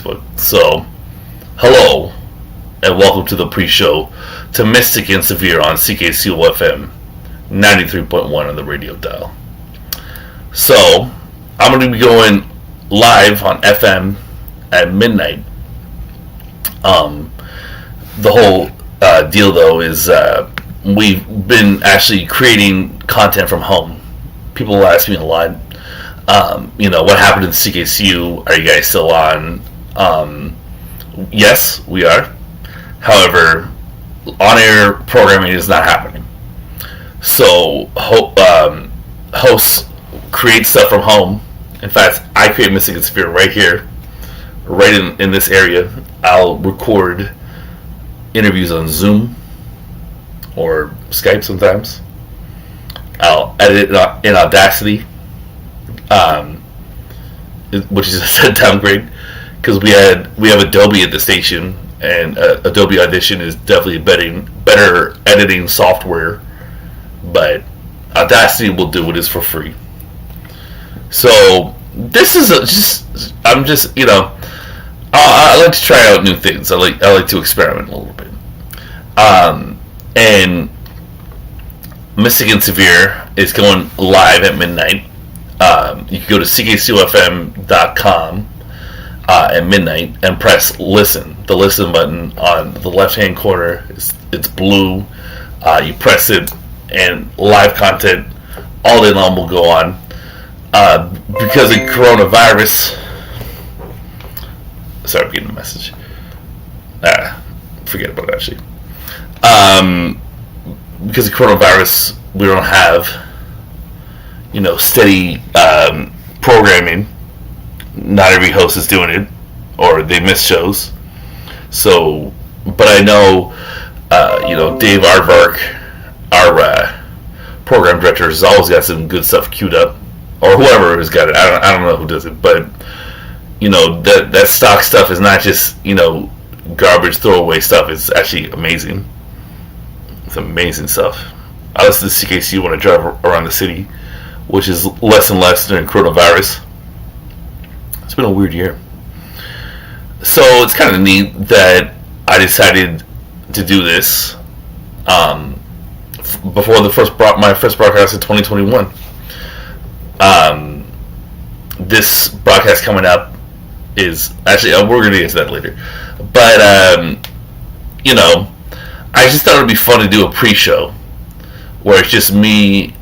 Facebook. So, hello, and welcome to the pre-show to Mystic and Severe on CKCO FM 93.1 on the radio dial. So, I'm going to be going live on FM at midnight. The whole deal, though, is we've been actually creating content from home. People ask me a lot, what happened to the CKCU? Are you guys still on? Yes, we are. However, on-air programming is not happening. So, hosts create stuff from home. In fact, I create Mystic and Severe right here, right in this area. I'll record interviews on Zoom or Skype sometimes. I'll edit it in Audacity, which is a downgrade because we have Adobe at the station, and Adobe Audition is definitely better editing software, but Audacity will do it for free. So this is I like to try out new things. I like to experiment a little bit. And Mystic and Severe is going live at midnight. You can go to ckcofm.com at midnight and press listen. The listen button on the left-hand corner, it's blue. You press it, and live content all day long will go on. Because of coronavirus, sorry, I'm getting a message. Forget about it, actually. Because of coronavirus, we don't have, steady programming. Not every host is doing it, or they miss shows. So, but I know, Dave Aardvark, our program director, has always got some good stuff queued up, or whoever has got it. I don't know who does it, but that stock stuff is not just garbage throwaway stuff. It's actually amazing. It's amazing stuff. I listen to CKC when I drive around the city, which is less and less during coronavirus. It's been a weird year. So it's kind of neat that I decided to do this before my first broadcast in 2021. This broadcast coming up is actually, we're going to get to that later. But, I just thought it would be fun to do a pre-show where it's just me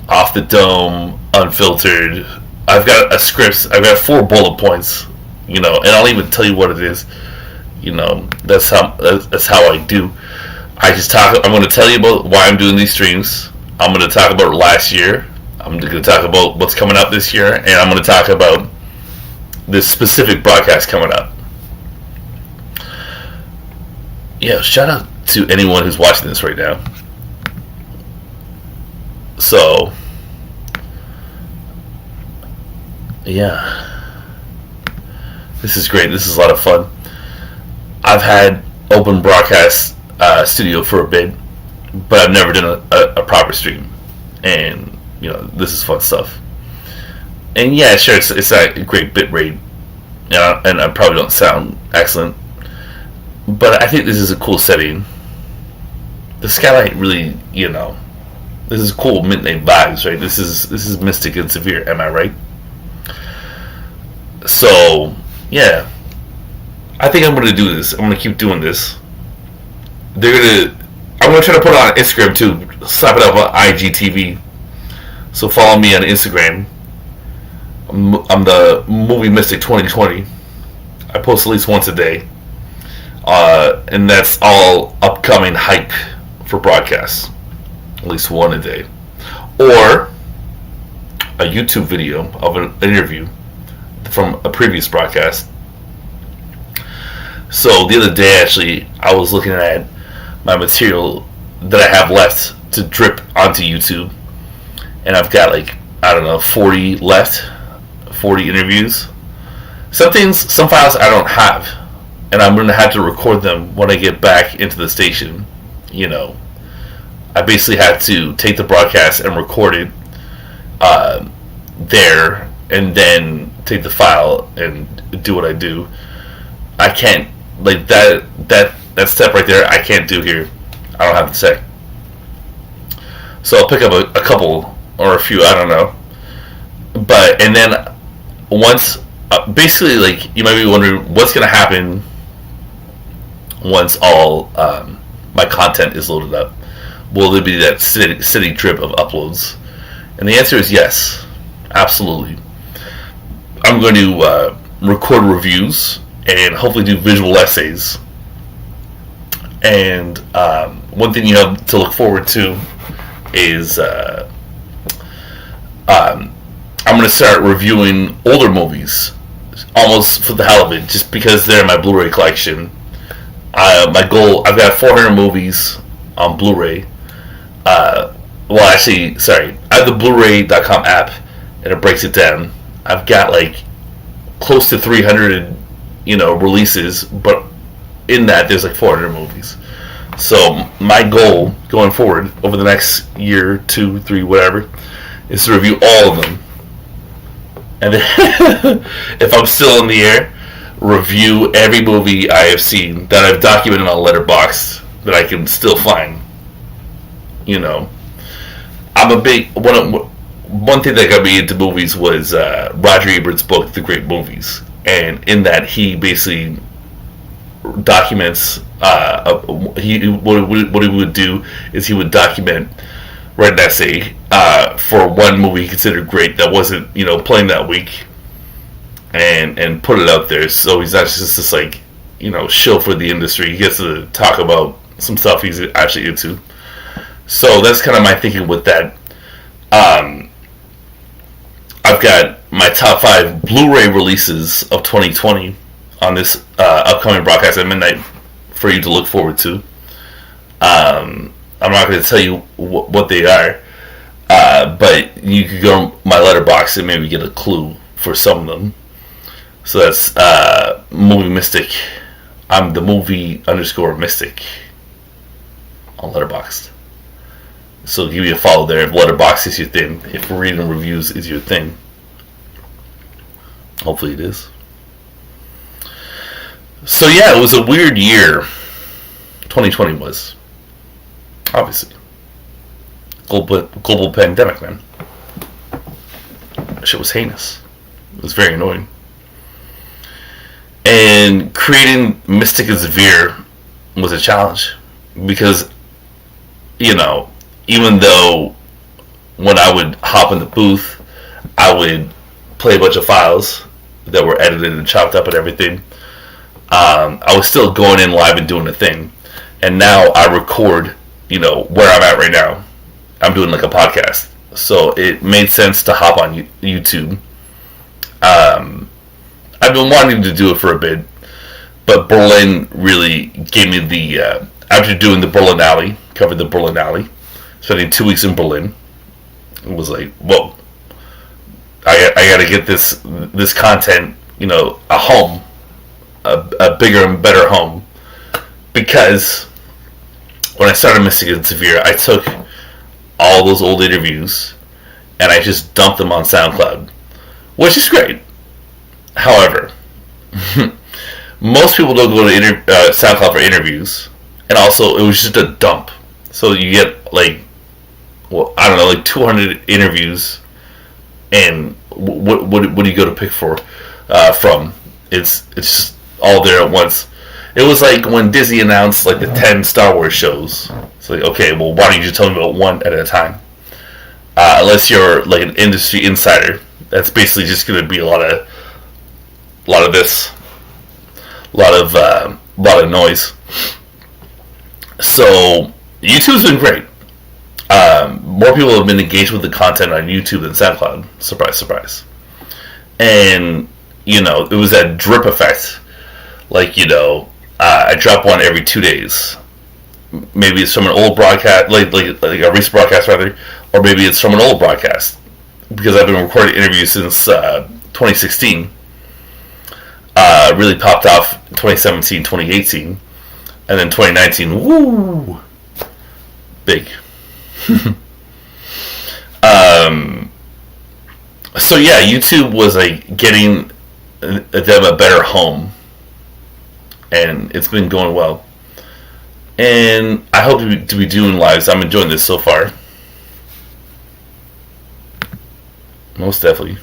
off the dome, unfiltered. I've got a script. I've got 4 bullet points, and I'll even tell you what it is. That's how I do. I just talk. I'm going to tell you about why I'm doing these streams. I'm going to talk about last year. I'm going to talk about what's coming up this year, and I'm going to talk about this specific broadcast coming up. Yeah, shout out to anyone who's watching this right now. So, yeah, this is great. This is a lot of fun. I've had open broadcast studio for a bit, but I've never done a proper stream, and this is fun stuff. And yeah, sure, it's not a great bit rate, and I probably don't sound excellent, but I think this is a cool setting. The skylight really, this is cool midnight vibes, right? This is Mystic and Severe, am I right? So, yeah, I think I'm going to do this. I'm going to keep doing this. I'm going to try to put it on Instagram too. Slap it up on IGTV. So follow me on Instagram. I'm the Movie Mystic 2020. I post at least once a day. And that's all upcoming hype for broadcasts. At least one a day. Or a YouTube video of an interview from a previous broadcast. So the other day, actually, I was looking at my material that I have left to drip onto YouTube. And I've got 40 left. 40 interviews. Some files I don't have. And I'm going to have to record them when I get back into the station. I basically had to take the broadcast and record it there, and then take the file and do what I do. I can't, like, that step right there, I can't do here. I don't have to say. So I'll pick up a couple or a few, I don't know. But, and then once, basically, like, you might be wondering what's going to happen once all my content is loaded up. Will there be that steady drip of uploads? And the answer is yes, absolutely. I'm going to record reviews and hopefully do visual essays. And one thing you have to look forward to is I'm going to start reviewing older movies, almost for the hell of it, just because they're in my Blu-ray collection. My goal, I've got 400 movies on Blu-ray. Well, actually, sorry, I have the Blu-ray.com app, and it breaks it down. I've got like close to 300, releases, but in that there's like 400 movies. So my goal going forward over the next year, 2, 3, whatever, is to review all of them. And then if I'm still in the air, review every movie I have seen that I've documented on Letterboxd that I can still find. I'm a big one thing that got me into movies was Roger Ebert's book, The Great Movies, and in that he basically documents. What he would do is he would write an essay for one movie he considered great that wasn't playing that week, and put it out there. So he's not just this like shill for the industry. He gets to talk about some stuff he's actually into. So that's kind of my thinking with that. I've got my top 5 Blu-ray releases of 2020 on this upcoming broadcast at midnight for you to look forward to. I'm not going to tell you what they are, but you could go on my Letterboxd and maybe get a clue for some of them. So that's Movie Mystic. I'm the movie_mystic on Letterboxd. So give me a follow there if Letterboxd is your thing. If reading reviews is your thing. Hopefully it is. So yeah, it was a weird year. 2020 was. Obviously. Global pandemic, man. That shit was heinous. It was very annoying. And creating Mystic and Severe was a challenge. Because, even though when I would hop in the booth, I would play a bunch of files that were edited and chopped up and everything, I was still going in live and doing the thing. And now I record, where I'm at right now. I'm doing like a podcast. So it made sense to hop on YouTube. I've been wanting to do it for a bit, but Berlin really gave me the, after doing the Berlinale, covered the Berlinale, spending 2 weeks in Berlin, it was like, whoa, I got to get this content, a home, a bigger and better home, because when I started Mystic and Severe, I took all those old interviews and I just dumped them on SoundCloud, which is great. However, most people don't go to SoundCloud for interviews, and also it was just a dump. So you get like 200 interviews, and what do you go to pick from? It's just all there at once. It was like when Disney announced like the 10 Star Wars shows. It's like, okay, well, why don't you tell me about one at a time? Unless you're like an industry insider, that's basically just going to be a lot of this, a lot of noise. So YouTube's been great. More people have been engaged with the content on YouTube than SoundCloud. Surprise, surprise. And it was that drip effect. Like I drop one every 2 days. Maybe it's from an old broadcast, like a recent broadcast rather, or maybe it's from an old broadcast, because I've been recording interviews since 2016. Really popped off 2017, 2018, and then 2019. Woo, big. So yeah, YouTube was like getting them a better home, and it's been going well. And I hope to be doing lives. I'm enjoying this so far. Most definitely.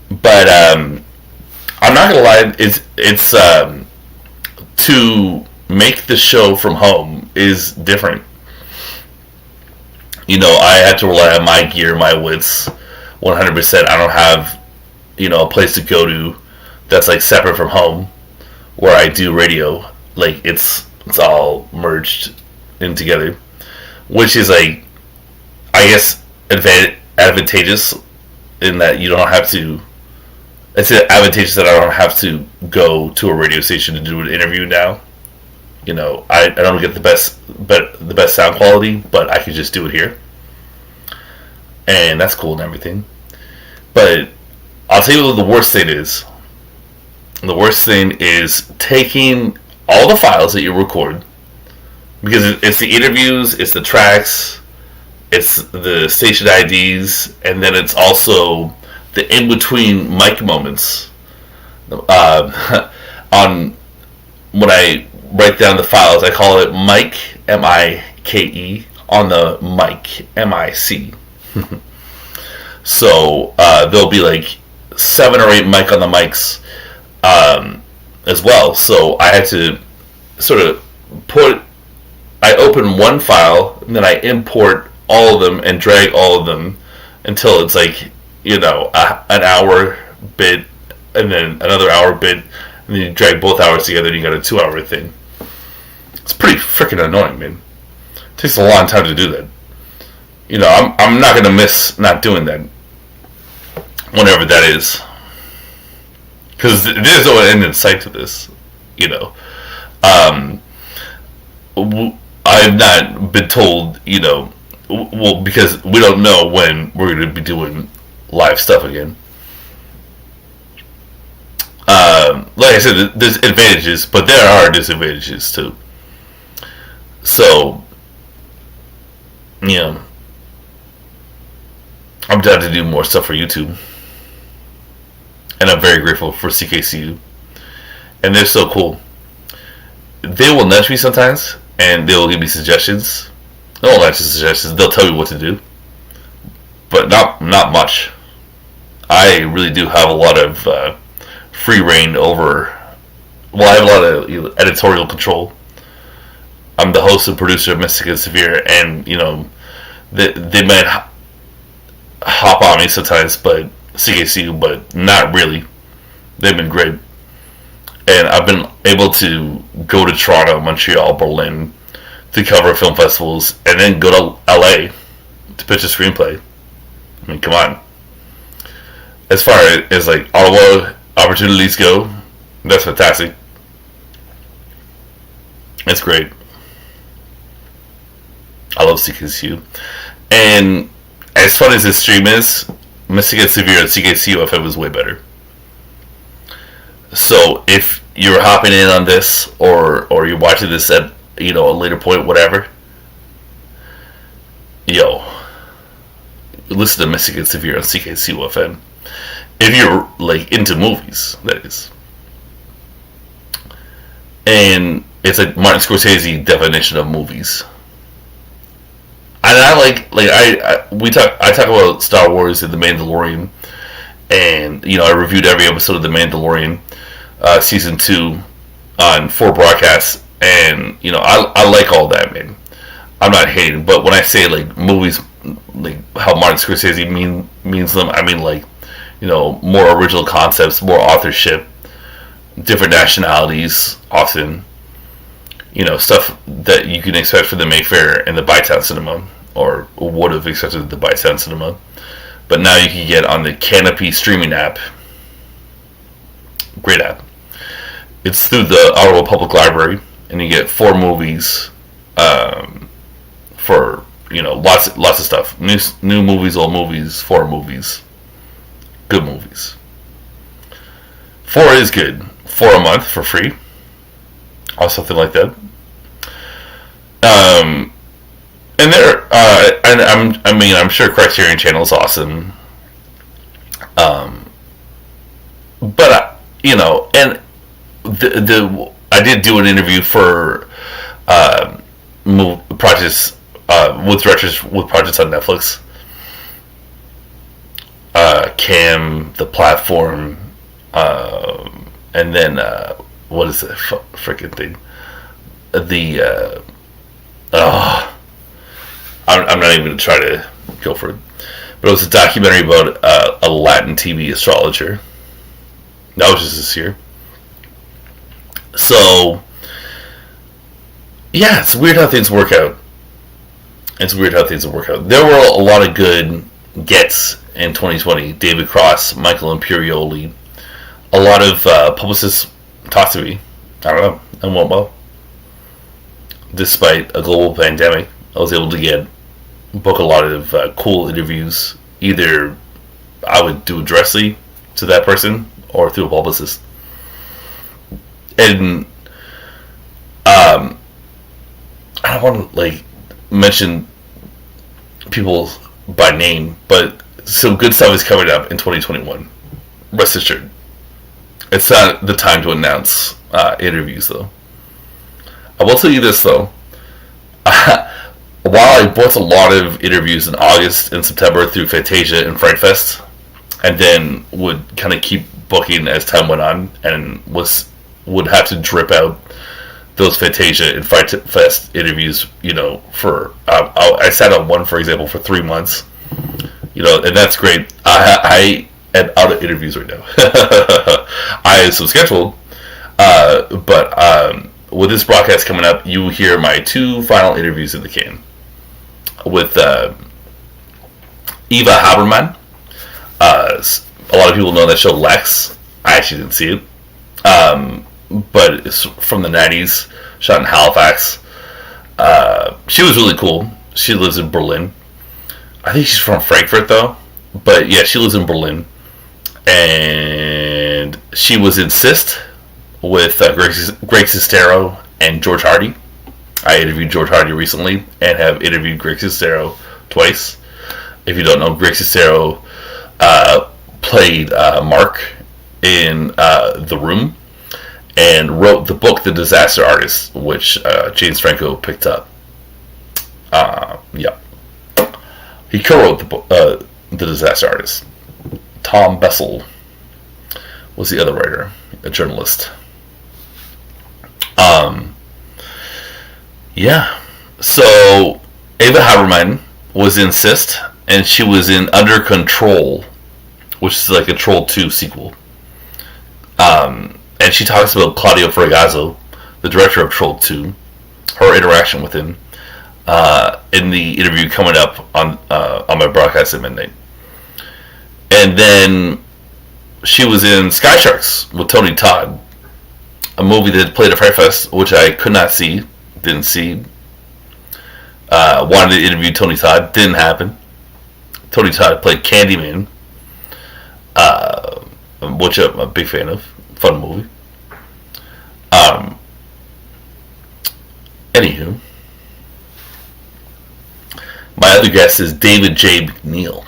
But I'm not gonna lie. It's to make the show from home is different. You know, I have to rely on my gear, my wits, 100%. I don't have, a place to go to that's like separate from home where I do radio. Like it's all merged in together, which is like, I guess, advantageous in that you don't have to. It's advantageous that I don't have to go to a radio station to do an interview now. I don't get the best sound quality, but I can just do it here, and that's cool and everything. But I'll tell you what the worst thing is. The worst thing is taking all the files that you record, because it's the interviews, it's the tracks, it's the station IDs, and then it's also the in-between mic moments. On when I write down the files, I call it mic, M-I-K-E, on the mic, M-I-C. So there'll be like 7 or 8 mic on the mics as well. So I had to sort of I open one file, and then I import all of them and drag all of them until it's like, an hour bit, and then another hour bit, and then you drag both hours together and you got a 2-hour thing. It's pretty freaking annoying, man. It takes a long time to do that. I'm not gonna miss not doing that, whenever that is, because there's no end in sight to this. I've not been told, because we don't know when we're going to be doing live stuff again. Like I said, there's advantages, but there are disadvantages too. So, I'm down to do more stuff for YouTube. And I'm very grateful for CKCU. And they're so cool. They will nudge me sometimes, and they will give me suggestions. They won't nudge suggestions. They'll tell me what to do, but not much. I really do have a lot of free reign over. Well, I have a lot of editorial control. I'm the host and producer of Mystic and Severe, and they might hop on me sometimes, but CKCU, but not really. They've been great. And I've been able to go to Toronto, Montreal, Berlin to cover film festivals, and then go to LA to pitch a screenplay. I mean, come on. As far as like Ottawa opportunities go, that's fantastic. It's great. I love CKCU. And as fun as this stream is, Mystic and Severe and CKCU FM is way better. So if you're hopping in on this, or you're watching this at a later point, whatever, listen to Mystic and Severe on CKCU FM. If you're like into movies, that is. And it's like Martin Scorsese definition of movies. And I talk about Star Wars and The Mandalorian, and I reviewed every episode of The Mandalorian, season 2, on 4 broadcasts, and I like all that, man. I'm not hating, but when I say like movies, like how Martin Scorsese means them, I mean like more original concepts, more authorship, different nationalities, often. Stuff that you can expect from the Mayfair and the Bytown Cinema, or would have expected at the Bytown Cinema, but now you can get on the Canopy streaming app. Great app. It's through the Ottawa Public Library, and you get 4 movies for lots of stuff. New movies, old movies, 4 movies, good movies. 4 is good. 4 a month for free, or something like that. And there, I'm sure Criterion Channel is awesome. But and I did do an interview for projects with directors with projects on Netflix. Cam, the platform, and then what is the freaking thing? I'm not even going to try to go for it. But it was a documentary about a Latin TV astrologer. That was just this year. So, yeah, it's weird how things work out. There were a lot of good gets in 2020. David Cross, Michael Imperioli. A lot of publicists talked to me. I don't know. And went well. Despite a global pandemic, I was able to book a lot of cool interviews. Either I would do it directly to that person or through a publicist. And I don't want to mention people by name, but some good stuff is coming up in 2021. Rest assured. It's not the time to announce interviews, though. I will tell you this, though. While I booked a lot of interviews in August and September through Fantasia and Fright Fest, and then would kind of keep booking as time went on, and would have to drip out those Fantasia and Fright Fest interviews, for I sat on one, for example, for 3 months, and that's great. I am out of interviews right now. I have some scheduled, but with this broadcast coming up, you will hear my 2 final interviews in the can with Eva Habermann. A lot of people know that show Lex. I actually didn't see it, but it's from the 90s, shot in Halifax. She was really cool. She lives in Berlin. I think she's from Frankfurt, though. But yeah, she lives in Berlin. And she was in Sist with Greg Sestero and George Hardy. I interviewed George Hardy recently and have interviewed Greg Sestero twice. If you don't know, Greg Sestero played Mark in The Room and wrote the book The Disaster Artist, which James Franco picked up. Yeah. He co-wrote the book, The Disaster Artist. Tom Bessel was the other writer, a journalist. Yeah. So Ava Habermann was in Sist, and she was in Under Control, which is like a Troll 2 sequel. And she talks about Claudio Fragasso, the director of Troll 2, her interaction with him, in the interview coming up on my broadcast at midnight. And then she was in Sky Sharks with Tony Todd, a movie that played at Fright Fest, which I could not see, didn't see. Wanted to interview Tony Todd, didn't happen. Tony Todd played Candyman, which I'm a big fan of. Fun movie. Anywho, my other guest is David J. McNeil,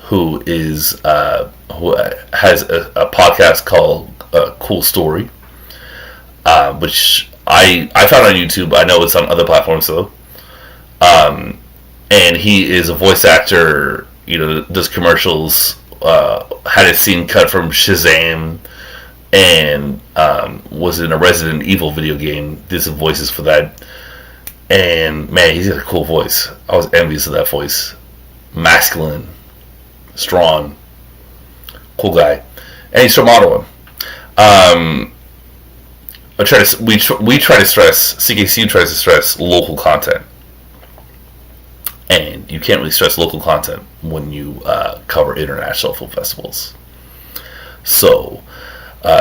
who has a podcast called Cool Story, which I found on YouTube. I know it's on other platforms though. And he is a voice actor. Does commercials. Had a scene cut from Shazam, and was in a Resident Evil video game. Did some voices for that. And man, he's got a cool voice. I was envious of that voice. Masculine, strong, cool guy, and he's from Ottawa. We try to stress, CKC tries to stress local content, and you can't really stress local content when you cover international film festivals. So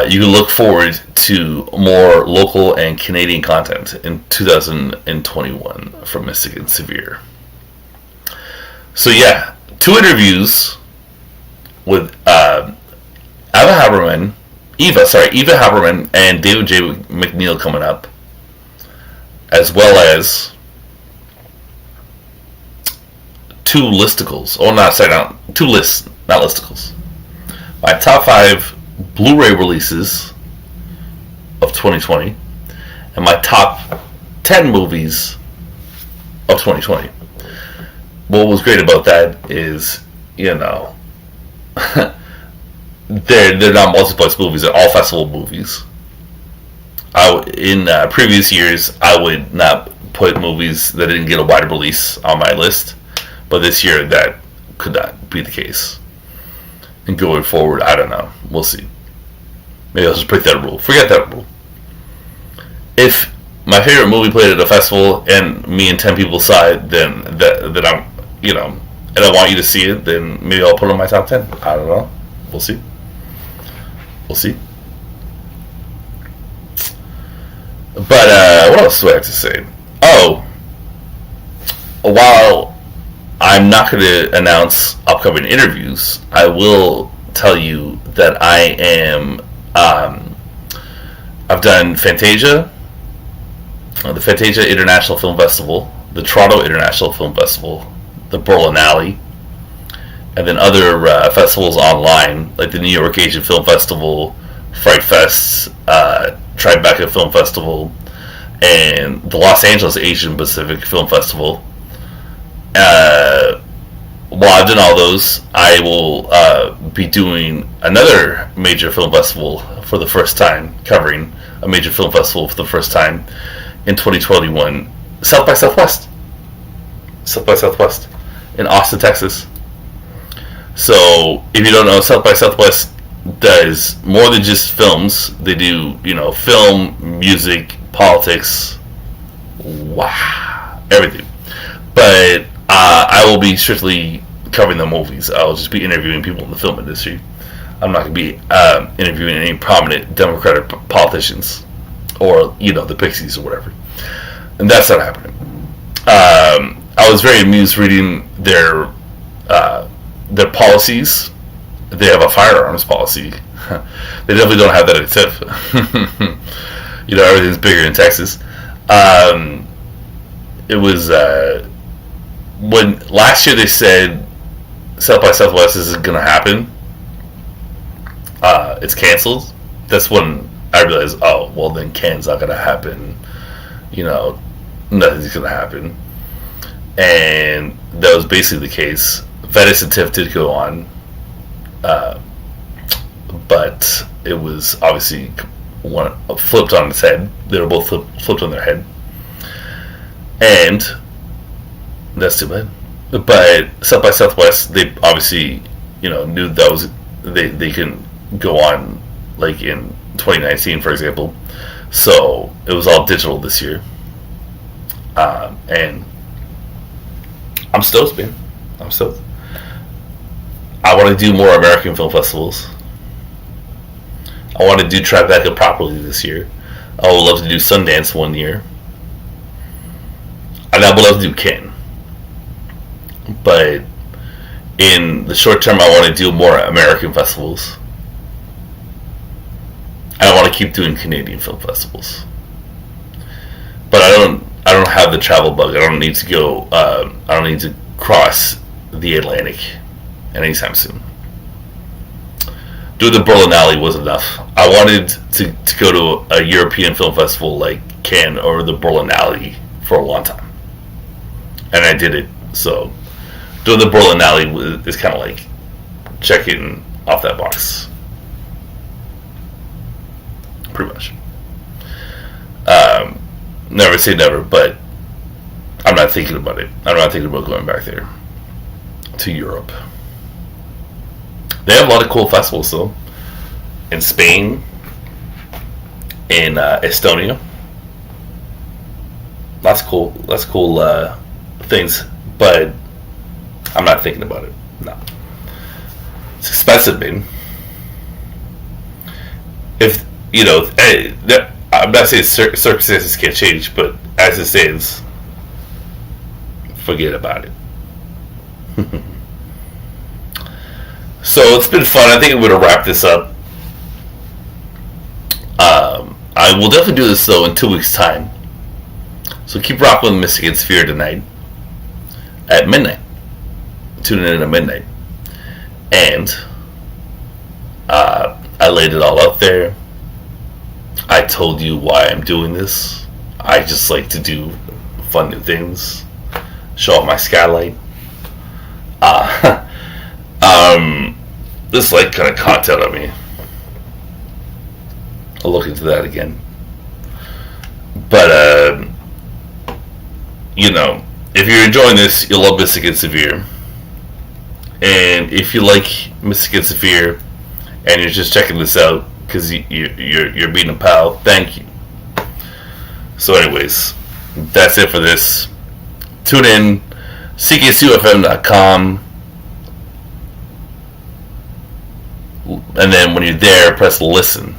you can look forward to more local and Canadian content in 2021 from Mystic and Severe. So yeah, 2 interviews with Eva Habermann and David J. McNeil coming up, as well as 2 listicles. Oh, 2 lists, not listicles. My top 5 Blu-ray releases of 2020 and my top 10 movies of 2020. What was great about that is, they're not multiplex movies; they're all festival movies. In previous years, I would not put movies that didn't get a wide release on my list, but this year that could not be the case. And going forward, I don't know. We'll see. Maybe I'll just break that rule. Forget that rule. If my favorite movie played at a festival and me and 10 people saw it, then that I'm, and I want you to see it, then maybe I'll put it in my top 10. I don't know. We'll see. We'll see. But what else do I have to say? Oh, while I'm not going to announce upcoming interviews, I will tell you that I am. I've done Fantasia, the Fantasia International Film Festival, the Toronto International Film Festival, the Berlinale, and then other festivals online like the New York Asian Film Festival, Fright Fest, Tribeca Film Festival, and the Los Angeles Asian Pacific Film Festival. While I've done all those, I will be doing another major film festival for the first time, covering a major film festival for the first time in 2021, South by Southwest. South by Southwest in Austin, Texas. So, if you don't know, South by Southwest does more than just films. They do, film, music, politics, wow, everything. But I will be strictly covering the movies. I'll just be interviewing people in the film industry. I'm not going to be interviewing any prominent Democratic politicians or, the Pixies or whatever. And that's not happening. I was very amused reading their policies. They have a firearms policy. They definitely don't have that at TIFF. Everything's bigger in Texas. It was when last year they said South by Southwest isn't going to happen. It's canceled. That's when I realized, oh, well, then Cannes not going to happen. Nothing's going to happen. And that was basically the case. Venice and TIFF did go on. But it was obviously one flipped on its head. They were both flipped on their head. And that's too bad. But South by Southwest, they obviously, knew that was they can go on like in 2019, for example. So it was all digital this year, and I'm stoked, man. I'm stoked. I want to do more American film festivals. I want to do Tribeca properly this year. I would love to do Sundance one year. And I would love to do Cannes. But in the short term, I want to do more American festivals. And I want to keep doing Canadian film festivals. But I don't have the travel bug. I don't need to go. I don't need to cross the Atlantic anytime soon. Doing the Berlinale was enough. I wanted to go to a European film festival like Cannes or the Berlinale for a long time. And I did it. So doing the Berlinale is kind of like checking off that box. Pretty much. Never say never, but I'm not thinking about it. I'm not thinking about going back there to Europe. They have a lot of cool festivals, though. In Spain, in Estonia. That's cool things, but I'm not thinking about it. No. It's expensive, man. If, I'm not saying circumstances can't change, but as it stands, forget about it. So it's been fun. I think I'm going to wrap this up. I will definitely do this, though, in 2 weeks' time. So keep rocking with Michigan Sphere tonight at midnight. Tune in at midnight. And I laid it all out there. I told you why I'm doing this. I just like to do fun new things, show off my skylight. This light kind of caught out on me. I'll look into that again. But if you're enjoying this, you'll love Mystic and Severe. And if you like Mystic and Severe, and you're just checking this out because you're being a pal, thank you. So, anyways, that's it for this. Tune in, ckcufm.com, and then when you're there, press listen.